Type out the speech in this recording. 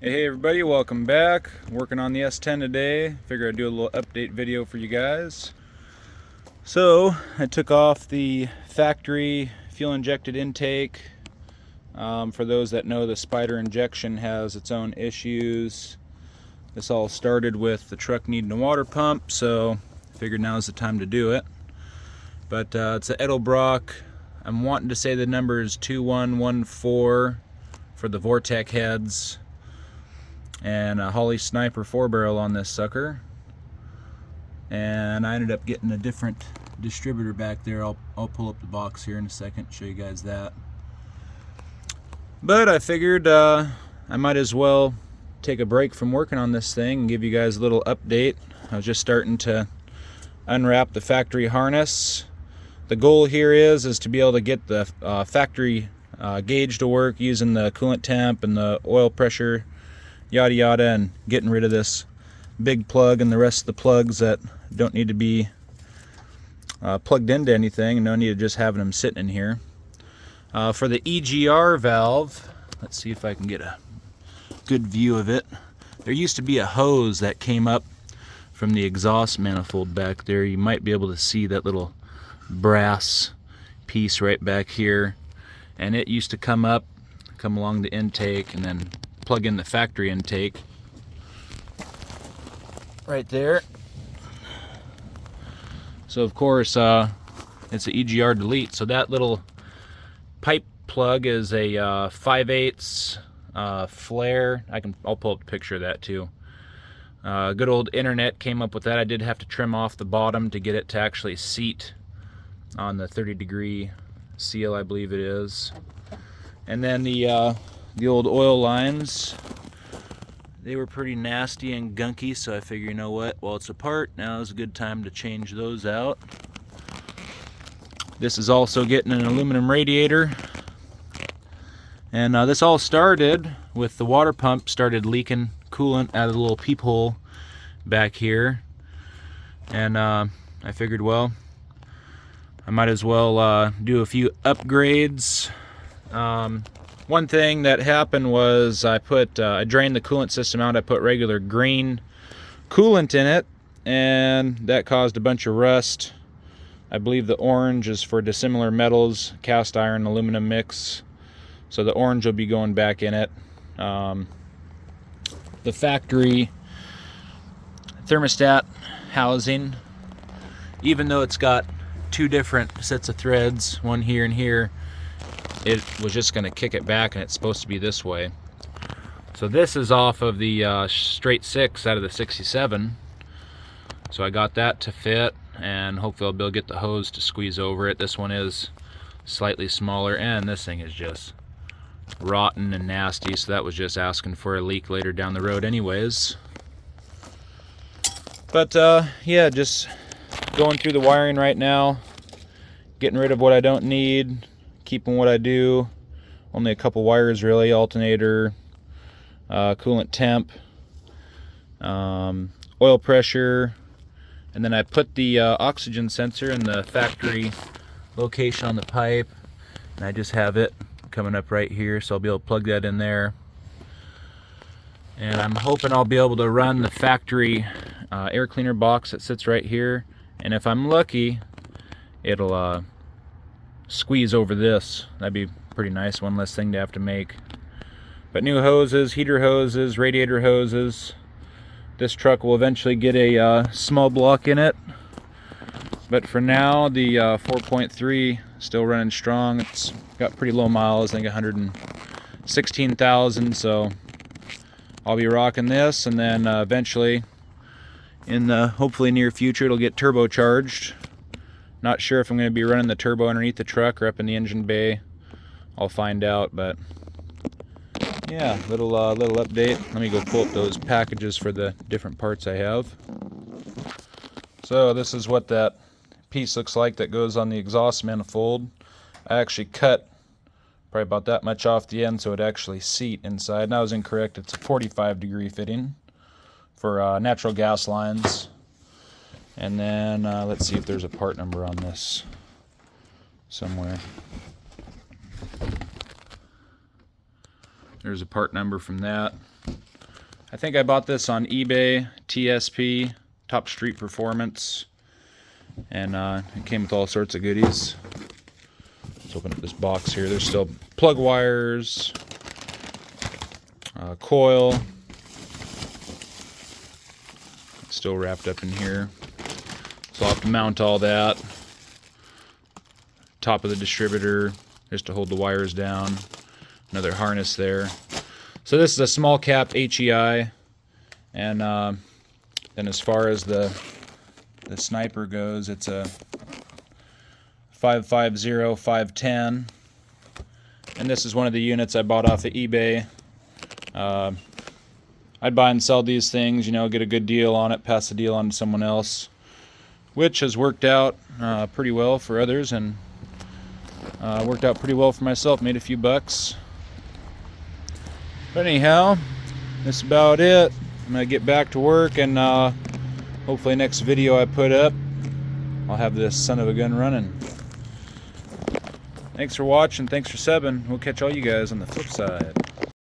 Hey everybody, welcome back. Working on the S10 today. Figured I'd do a little update video for you guys. So I took off the factory fuel injected intake. For those that know, the spider injection has its own issues. This all started with the truck needing a water pump, so I figured now's the time to do it. But it's an Edelbrock. I'm wanting to say the number is 2114 for the Vortec heads, and a Holley Sniper 4-barrel on this sucker. And I ended up getting a different distributor back there. I'll pull up the box here in a second, show you guys that. But I figured I might as well take a break from working on this thing and give you guys a little update. I was just starting to unwrap the factory harness. The goal here is to be able to get the factory gauge to work using the coolant temp and the oil pressure, yada yada, and getting rid of this big plug and the rest of the plugs that don't need to be plugged into anything, and no need of just having them sitting in here. For the EGR valve, let's see if I can get a good view of it. There used to be a hose that came up from the exhaust manifold back there. You might be able to see that little brass piece right back here, and it used to come along the intake and then plug in the factory intake right there. So of course it's an EGR delete. So that little pipe plug is a 5/8 flare. I'll pull up a picture of that too. Good old internet came up with that. I did have to trim off the bottom to get it to actually seat on the 30-degree seal, I believe it is. And then the old oil lines, they were pretty nasty and gunky, so I figure, you know what, while it's apart, now is a good time to change those out. This is also getting an aluminum radiator, and this all started with the water pump started leaking coolant out of the little peephole back here, and I figured, well, I might as well do a few upgrades. One thing that happened was I drained the coolant system out. I put regular green coolant in it, and that caused a bunch of rust. I believe the orange is for dissimilar metals, cast iron, aluminum mix. So the orange will be going back in it. The factory thermostat housing, even though it's got two different sets of threads, one here and here, it was just going to kick it back, and it's supposed to be this way. So this is off of the straight 6 out of the 67. So I got that to fit, and hopefully I'll be able to get the hose to squeeze over it. This one is slightly smaller, and this thing is just rotten and nasty, so that was just asking for a leak later down the road anyways. But yeah, just going through the wiring right now, getting rid of what I don't need, keeping what I do. Only a couple wires really: alternator, coolant temp, oil pressure, and then I put the oxygen sensor in the factory location on the pipe, and I just have it coming up right here, so I'll be able to plug that in there. And I'm hoping I'll be able to run the factory air cleaner box that sits right here, and if I'm lucky, it'll squeeze over this. That'd be pretty nice, one less thing to have to make. But new hoses, heater hoses, radiator hoses. This truck will eventually get a small block in it, but for now the 4.3 still running strong. It's got pretty low miles, I think 116,000, so I'll be rocking this, and then eventually in the hopefully near future it'll get turbocharged. Not sure if I'm going to be running the turbo underneath the truck or up in the engine bay. I'll find out, but yeah, little update. Let me go pull up those packages for the different parts I have. So this is what that piece looks like that goes on the exhaust manifold. I actually cut probably about that much off the end so it actually seat inside. And I was incorrect. It's a 45-degree fitting for natural gas lines. And then let's see if there's a part number on this somewhere. There's a part number from that. I think I bought this on eBay, TSP, Top Street Performance, and it came with all sorts of goodies. Let's open up this box here. There's still plug wires, coil, still wrapped up in here. So I'll have to mount all that. Top of the distributor, just to hold the wires down. Another harness there. So this is a small cap HEI, and then as far as the sniper goes, it's a 550 510, and this is one of the units I bought off of eBay. I'd buy and sell these things, you know, get a good deal on it, pass the deal on to someone else, which has worked out pretty well for others, and worked out pretty well for myself. Made a few bucks. But anyhow, that's about it. I'm gonna get back to work, and hopefully next video I put up, I'll have this son of a gun running. Thanks for watching, thanks for subbing. We'll catch all you guys on the flip side.